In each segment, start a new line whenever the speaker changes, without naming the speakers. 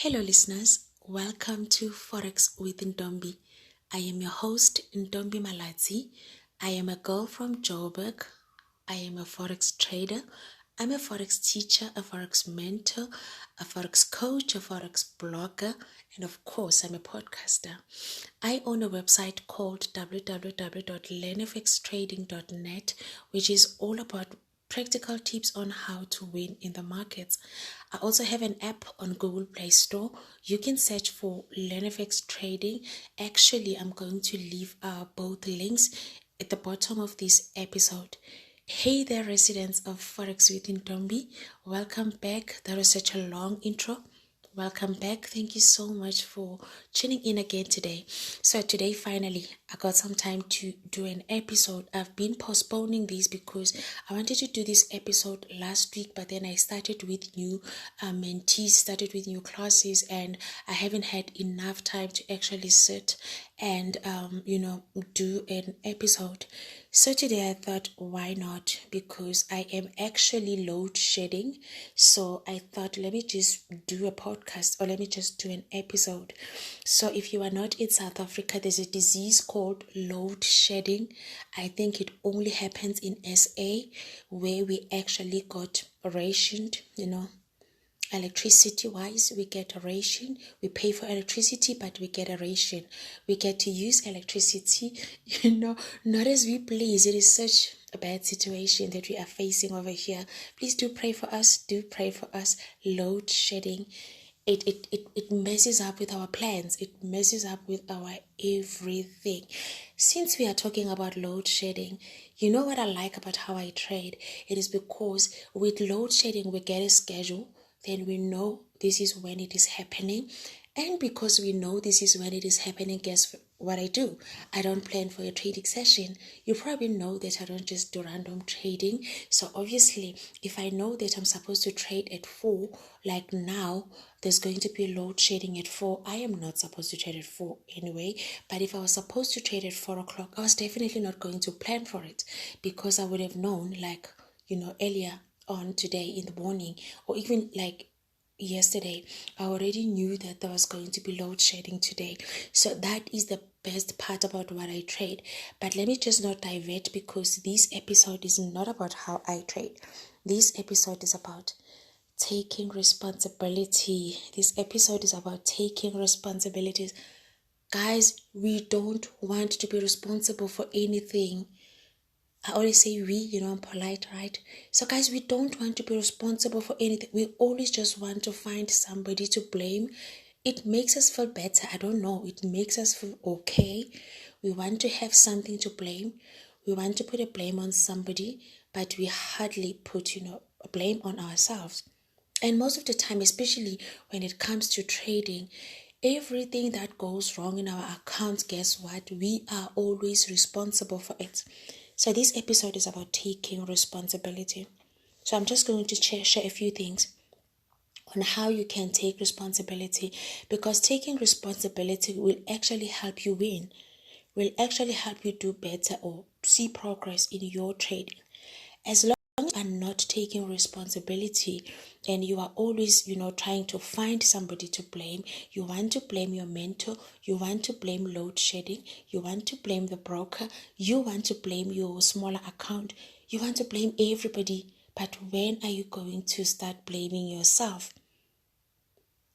Hello, listeners. Welcome to Forex with Ndombi. I am your host, Ndombi Malazi. I am a girl from Joburg. I am a Forex trader. I'm a Forex teacher, a Forex mentor, a Forex coach, a Forex blogger, and of course, I'm a podcaster. I own a website called www.learnfxtrading.net, which is all about practical tips on how to win in the markets. I also have an app on Google Play Store. You can search for LearnFX Trading. Actually, I'm going to leave both links at the bottom of this episode. Hey there, residents of Forex with Ndombi. Welcome back. That was such a long intro. Welcome back. Thank you so much for tuning in again today. So today, finally, I got some time to do an episode. I've been postponing this because I wanted to do this episode last week, but then I started with new mentees, started with new classes, and I haven't had enough time to actually sit and do an episode. So today I thought, why not? Because I am actually load shedding. So I thought, let me just do a podcast or let me just do an episode. So if you are not in South Africa, there's a disease called load shedding. I think it only happens in SA, where we actually got rationed, electricity wise. We get a ration. We pay for electricity, but we get a ration. We get to use electricity, not as we please. It is such a bad situation that we are facing over here. Please do pray for us. Do pray for us. Load shedding. It messes up with our plans. It messes up with our everything. Since we are talking about load shedding, you know what I like about how I trade? It is because with load shedding, we get a schedule. Then we know this is when it is happening. And because we know this is when it is happening, guess what I do? I don't plan for a trading session. You probably know that I don't just do random trading. So obviously, if I know that I'm supposed to trade at 4, like now, there's going to be load shedding at 4. I am not supposed to trade at 4 anyway. But if I was supposed to trade at 4 o'clock, I was definitely not going to plan for it because I would have known, earlier on today in the morning, or even like yesterday, I already knew that there was going to be load shedding today. So that is the best part about what I trade. But let me just not divert, because this episode is not about how I trade. This episode is about taking responsibility. This episode is about taking responsibilities. Guys, we don't want to be responsible for anything. I always say we, I'm polite, right? So guys, we don't want to be responsible for anything. We always just want to find somebody to blame. It makes us feel better. I don't know. It makes us feel okay. We want to have something to blame. We want to put a blame on somebody, but we hardly put, a blame on ourselves. And most of the time, especially when it comes to trading, everything that goes wrong in our accounts, guess what? We are always responsible for it. So this episode is about taking responsibility. So I'm just going to share a few things on how you can take responsibility, because taking responsibility will actually help you win, will actually help you do better or see progress in your trading. As long as you are not taking responsibility and you are always, trying to find somebody to blame, you want to blame your mentor, you want to blame load shedding, you want to blame the broker, you want to blame your smaller account, you want to blame everybody. But when are you going to start blaming yourself?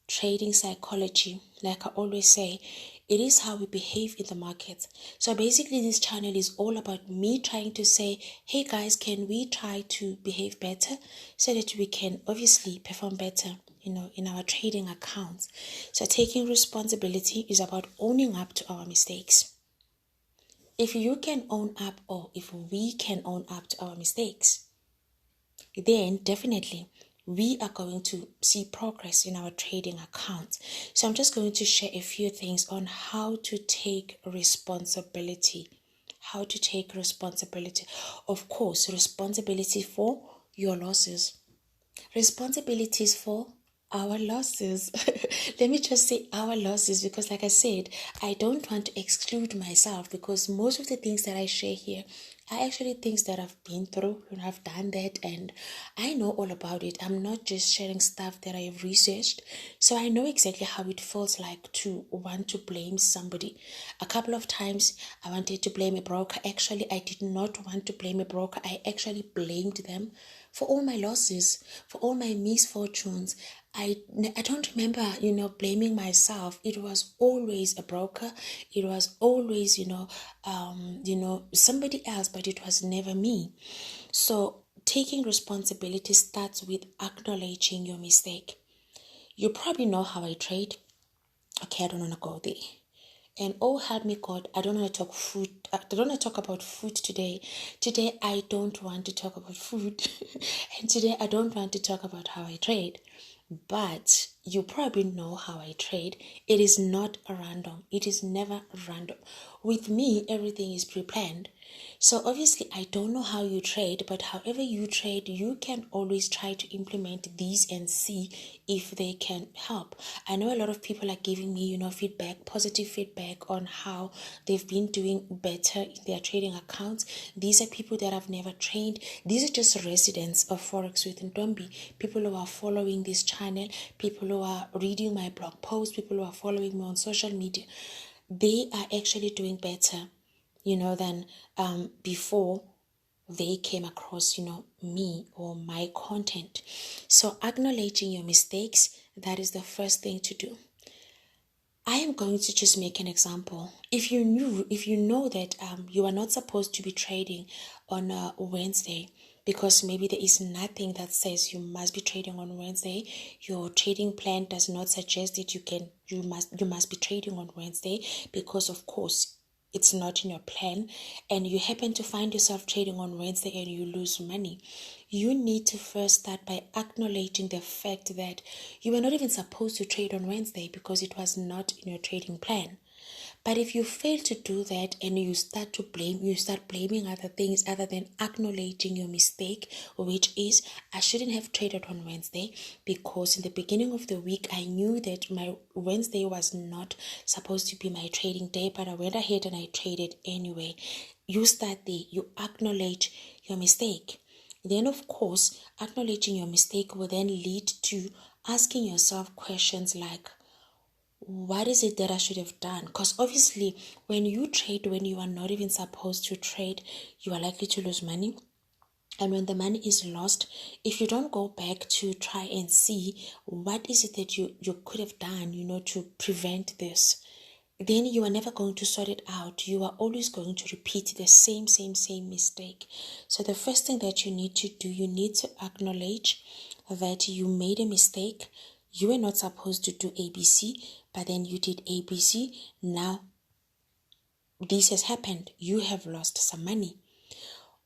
Trading psychology, like I always say, it is how we behave in the market. So basically this channel is all about me trying to say, hey guys, can we try to behave better so that we can obviously perform better, in our trading accounts. So taking responsibility is about owning up to our mistakes. If you can own up, or if we can own up to our mistakes, then definitely we are going to see progress in our trading accounts. So I'm just going to share a few things on how to take responsibility. How to take responsibility. Of course, responsibility for your losses. Responsibilities for Our losses. Let me just say our losses, because like I said, I don't want to exclude myself, because most of the things that I share here are actually things that I've been through and I've done that, and I know all about it. I'm not just sharing stuff that I have researched. So I know exactly how it feels like to want to blame somebody. A couple of times I wanted to blame a broker. Actually, I did not want to blame a broker. I actually blamed them for all my losses, for all my misfortunes. I don't remember, blaming myself. It was always a broker. It was always, somebody else, but it was never me. So taking responsibility starts with acknowledging your mistake. You probably know how I trade. Okay, I don't want to go there. And oh, help me God, I don't want to talk food. I don't want to talk about food today. Today, I don't want to talk about food. And today, I don't want to talk about how I trade. But you probably know how I trade. It is not random. It is never random. With me, everything is pre-planned. So obviously, I don't know how you trade, but however you trade, you can always try to implement these and see if they can help. I know a lot of people are giving me, feedback, positive feedback on how they've been doing better in their trading accounts. These are people that I've never trained. These are just residents of Forex with Ntombi, people who are following this channel, people who are reading my blog posts, people who are following me on social media. They are actually doing better, than before they came across, me or my content. So acknowledging your mistakes, that is the first thing to do. I am going to just make an example. If you know that you are not supposed to be trading on a Wednesday, because maybe there is nothing that says you must be trading on Wednesday, your trading plan does not suggest that you must be trading on Wednesday, because of course it's not in your plan, and you happen to find yourself trading on Wednesday and you lose money, you need to first start by acknowledging the fact that you were not even supposed to trade on Wednesday because it was not in your trading plan. But if you fail to do that and you start blaming other things other than acknowledging your mistake, which is, I shouldn't have traded on Wednesday because in the beginning of the week, I knew that my Wednesday was not supposed to be my trading day, but I went ahead and I traded anyway. You start there, you acknowledge your mistake. Then, of course, acknowledging your mistake will then lead to asking yourself questions like, what is it that I should have done? Because obviously, when you trade when you are not even supposed to trade, you are likely to lose money. And when the money is lost, if you don't go back to try and see what is it that you could have done, to prevent this, then you are never going to sort it out. You are always going to repeat the same mistake. So the first thing that you need to do, you need to acknowledge that you made a mistake. You were not supposed to do ABC, but then you did ABC. Now, this has happened. You have lost some money.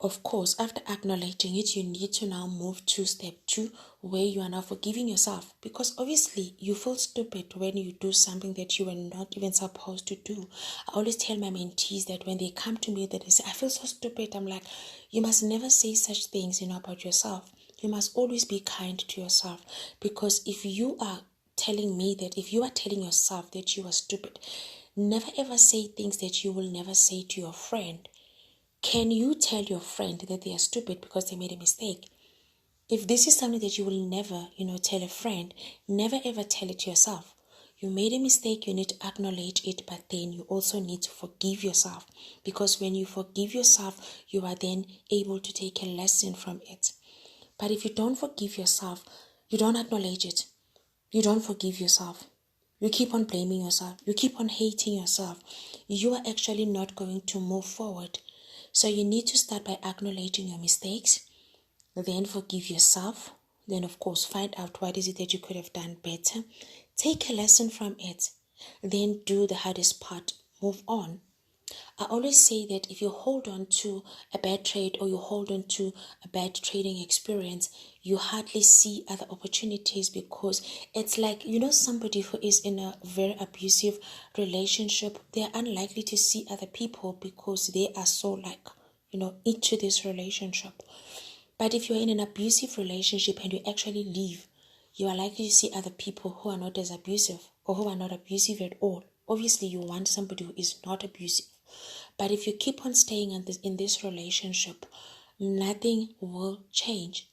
Of course, after acknowledging it, you need to now move to step 2, where you are now forgiving yourself. Because obviously, you feel stupid when you do something that you were not even supposed to do. I always tell my mentees that when they come to me, that they say, I feel so stupid. I'm like, you must never say such things, about yourself. You must always be kind to yourself. Because if you are telling yourself that you are stupid, never ever say things that you will never say to your friend. Can you tell your friend that they are stupid because they made a mistake? If this is something that you will never, tell a friend, never ever tell it to yourself. You made a mistake, you need to acknowledge it, but then you also need to forgive yourself. Because when you forgive yourself, you are then able to take a lesson from it. But if you don't forgive yourself, you don't acknowledge it, you don't forgive yourself, you keep on blaming yourself, you keep on hating yourself, you are actually not going to move forward. So you need to start by acknowledging your mistakes, then forgive yourself, then of course find out what is it that you could have done better, take a lesson from it, then do the hardest part, move on. I always say that if you hold on to a bad trade or you hold on to a bad trading experience, you hardly see other opportunities, because it's like, somebody who is in a very abusive relationship, they are unlikely to see other people because they are so into this relationship. But if you're in an abusive relationship and you actually leave, you are likely to see other people who are not as abusive or who are not abusive at all. Obviously, you want somebody who is not abusive. But if you keep on staying in this relationship, nothing will change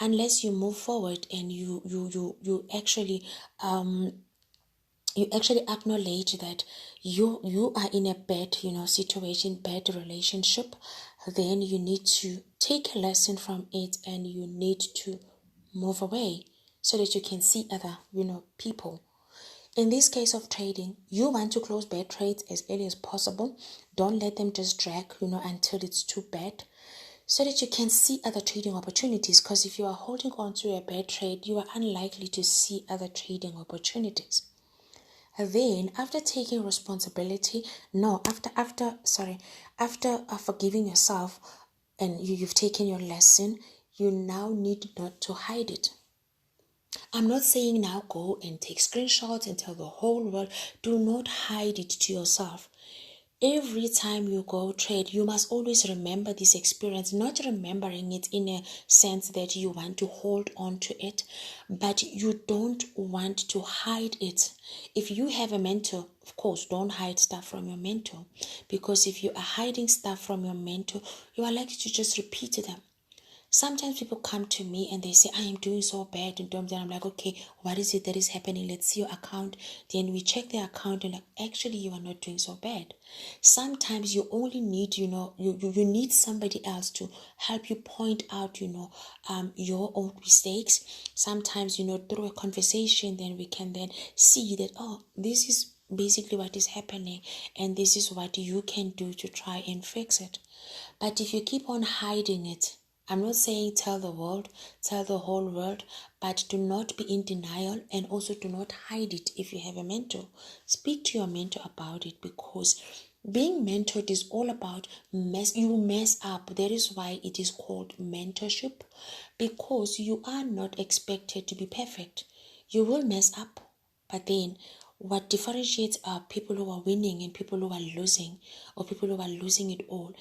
unless you move forward and you actually acknowledge that you are in a bad situation, bad relationship. Then you need to take a lesson from it and you need to move away so that you can see other people. In this case of trading, you want to close bad trades as early as possible. Don't let them just drag until it's too bad, so that you can see other trading opportunities. Because if you are holding on to a bad trade, you are unlikely to see other trading opportunities. Then, after taking responsibility, after forgiving yourself and you've taken your lesson, you now need not to hide it. I'm not saying now go and take screenshots and tell the whole world. Do not hide it to yourself. Every time you go trade, you must always remember this experience, not remembering it in a sense that you want to hold on to it, but you don't want to hide it. If you have a mentor, of course, don't hide stuff from your mentor, because if you are hiding stuff from your mentor, you are likely to just repeat them. Sometimes people come to me and they say, I am doing so bad in terms, and I'm like, okay, what is it that is happening? Let's see your account. Then we check the account and like, actually, you are not doing so bad. Sometimes you only need, you need somebody else to help you point out, your own mistakes. Sometimes, through a conversation, then we can then see that, oh, this is basically what is happening and this is what you can do to try and fix it. But if you keep on hiding it, I'm not saying tell the whole world, but do not be in denial and also do not hide it. If you have a mentor, speak to your mentor about it, because being mentored is all about you mess up. That is why it is called mentorship, because you are not expected to be perfect. You will mess up, but then what differentiates people who are winning and people who are losing, or people who are losing it all,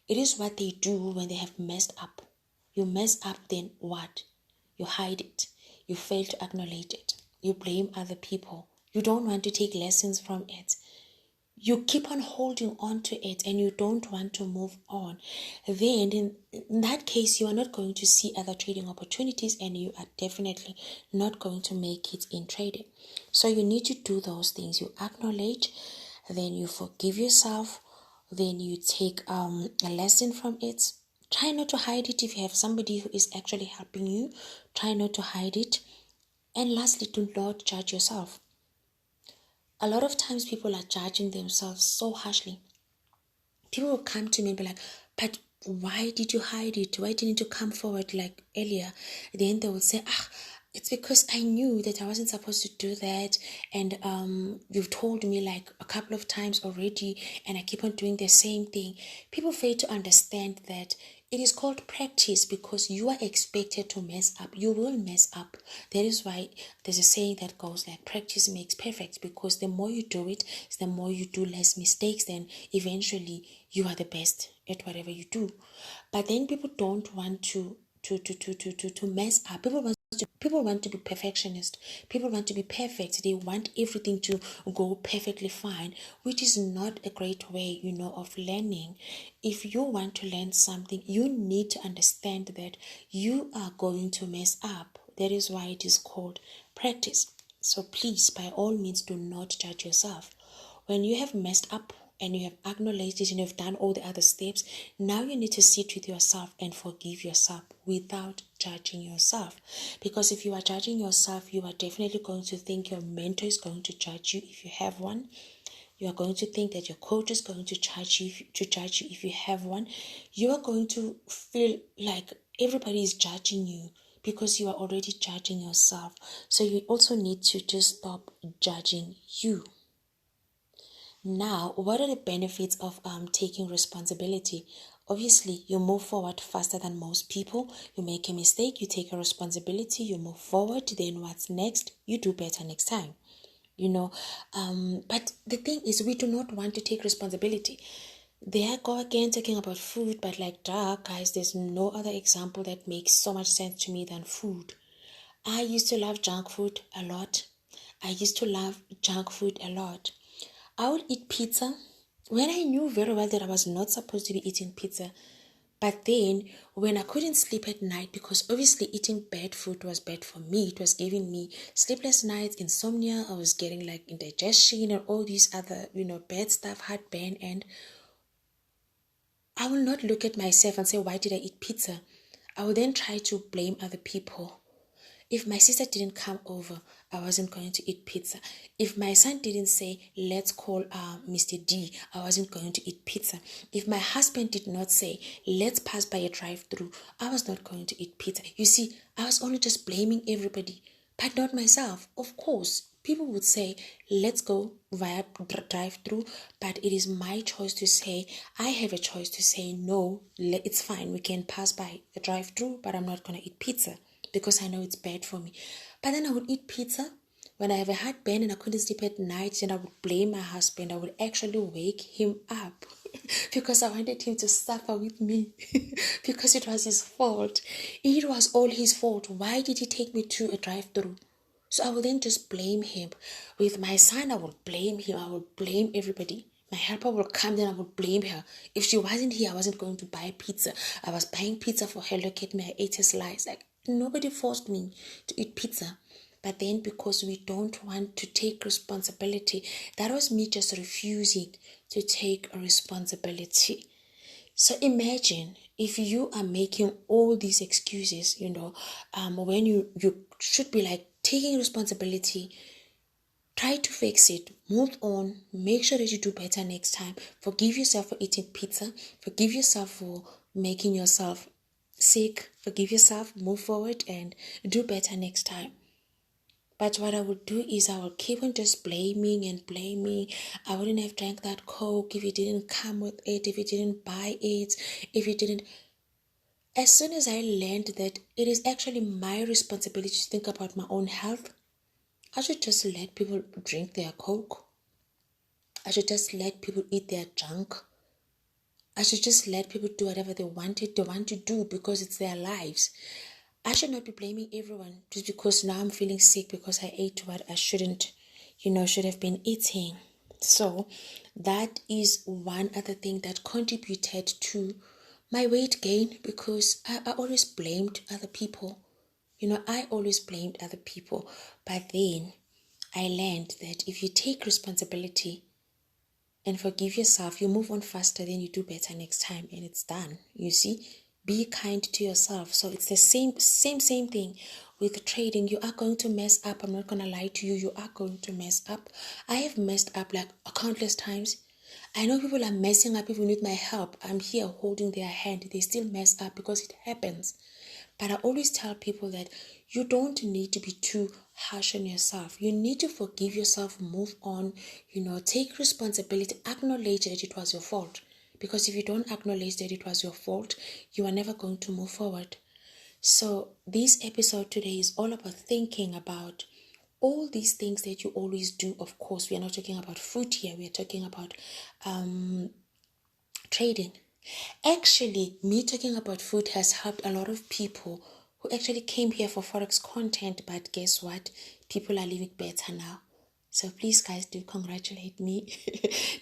it is what they do when they have messed up. You mess up, then what? You hide it. You fail to acknowledge it. You blame other people. You don't want to take lessons from it. You keep on holding on to it and you don't want to move on. Then in that case, you are not going to see other trading opportunities and you are definitely not going to make it in trading. So you need to do those things. You acknowledge, then you forgive yourself, then you take a lesson from it. Try not to hide it. If you have somebody who is actually helping you, try not to hide it. And lastly, do not judge yourself. A lot of times people are judging themselves so harshly. People will come to me and be like, but why did you hide it? Why didn't you come forward like earlier? Then they will say, it's because I knew that I wasn't supposed to do that. And you've told me like a couple of times already, and I keep on doing the same thing. People fail to understand that it is called practice, because you are expected to mess up. You will mess up. That is why there's a saying that goes like, practice makes perfect, because the more you do it, the more you do less mistakes, then eventually you are the best at whatever you do. But then people don't want to mess up. People want to be perfectionist. People want to be perfect. They want everything to go perfectly fine, which is not a great way, of learning. If you want to learn something, you need to understand that you are going to mess up. That is why it is called practice. So please, by all means, do not judge yourself. When you have messed up and you have acknowledged it and you've done all the other steps, now you need to sit with yourself and forgive yourself without judging yourself. Because if you are judging yourself, you are definitely going to think your mentor is going to judge you if you have one. You are going to think that your coach is going to judge you if you have one. You are going to feel like everybody is judging you because you are already judging yourself. So you also need to just stop judging you. Now, what are the benefits of taking responsibility? Obviously, you move forward faster than most people. You make a mistake, you take a responsibility, you move forward. Then what's next? You do better next time. But the thing is, we do not want to take responsibility. There I go again talking about food, but like, guys, there's no other example that makes so much sense to me than food. I used to love junk food a lot. I used to love junk food a lot. I would eat pizza when I knew very well that I was not supposed to be eating pizza. But then, when I couldn't sleep at night, because obviously eating bad food was bad for me, it was giving me sleepless nights, insomnia, I was getting like indigestion and all these other, bad stuff, heartburn, and I will not look at myself and say, why did I eat pizza? I will then try to blame other people. If my sister didn't come over, I wasn't going to eat pizza. If my son didn't say, let's call Mr. D, I wasn't going to eat pizza. If my husband did not say, let's pass by a drive-through, I was not going to eat pizza. You see, I was only just blaming everybody, but not myself. Of course, people would say, let's go via drive-through, but it is my choice to say, I have a choice to say, no, it's fine. We can pass by a drive-through, but I'm not going to eat pizza, because I know it's bad for me. But then I would eat pizza when I have a heartburn and I couldn't sleep at night, and I would blame my husband. I would actually wake him up because I wanted him to suffer with me because it was his fault. It was all his fault. Why did he take me to a drive-through? So I would then just blame him. With my son, I would blame him. I would blame everybody. My helper would come, then I would blame her. If she wasn't here, I wasn't going to buy pizza. I was buying pizza for her. Look at me, I ate a slice. Like, nobody forced me to eat pizza. But then, because we don't want to take responsibility, that was me just refusing to take a responsibility. So imagine if you are making all these excuses, when you should be like taking responsibility. Try to fix it. Move on. Make sure that you do better next time. Forgive yourself for eating pizza. Forgive yourself for making yourself sick. Forgive yourself. Move forward and do better next time. But what I would do is I would keep on just blaming and blaming. I wouldn't have drank that Coke if you didn't come with it, if you didn't buy it, if you didn't. As soon as I learned that it is actually my responsibility to think about my own health, I should just let people drink their Coke. I should just let people eat their junk. I should just let people do whatever they want to do because it's their lives. I should not be blaming everyone just because now I'm feeling sick because I ate what I shouldn't, should have been eating. So that is one other thing that contributed to my weight gain, because I always blamed other people. I always blamed other people. But then I learned that if you take responsibility and forgive yourself, you move on faster, then you do better next time, and it's done. You see, be kind to yourself. So it's the same thing with trading. You are going to mess up. I'm not going to lie to you. You are going to mess up. I have messed up like countless times. I know people are messing up even with my help. I'm here holding their hand. They still mess up because it happens. But I always tell people that you don't need to be too harsh on yourself. You need to forgive yourself, move on, take responsibility, acknowledge that it was your fault. Because if you don't acknowledge that it was your fault, you are never going to move forward. So this episode today is all about thinking about all these things that you always do. Of course, we are not talking about food here. We are talking about trading. Actually, me talking about food has helped a lot of people who actually came here for Forex content, but guess what? People are living better now. So please, guys, do congratulate me.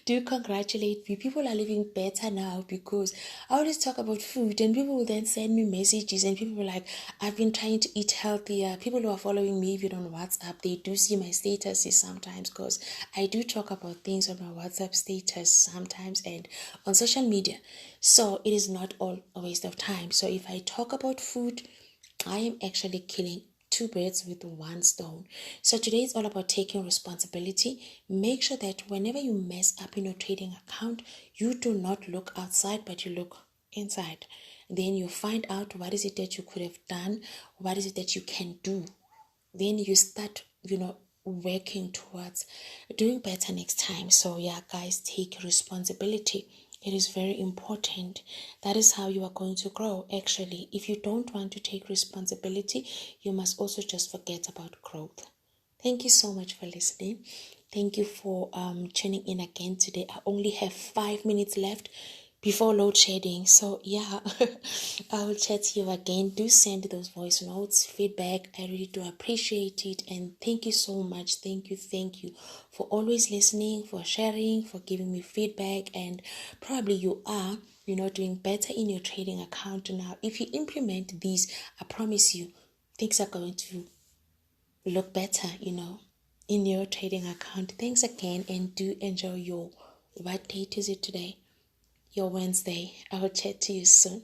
Do congratulate me. People are living better now because I always talk about food and people will then send me messages and people were like, I've been trying to eat healthier. People who are following me even on WhatsApp, they do see my statuses sometimes because I do talk about things on my WhatsApp status sometimes and on social media. So it is not all a waste of time. So if I talk about food, I am actually killing two birds with one stone. So today is all about taking responsibility. Make sure that whenever you mess up in your trading account, you do not look outside, but you look inside. Then you find out what is it that you could have done, what is it that you can do. Then you start, working towards doing better next time. So yeah, guys, take responsibility. It is very important. That is how you are going to grow. Actually, if you don't want to take responsibility, you must also just forget about growth. Thank you so much for listening. Thank you for tuning in again today. I only have 5 minutes left before load shedding. So yeah, I will chat to you again. Do send those voice notes, feedback. I really do appreciate it. And thank you so much. Thank you for always listening, for sharing, for giving me feedback. And probably you are, doing better in your trading account now. If you implement these, I promise you, things are going to look better, in your trading account. Thanks again, and do enjoy your, what date is it today? Your Wednesday. I will chat to you soon.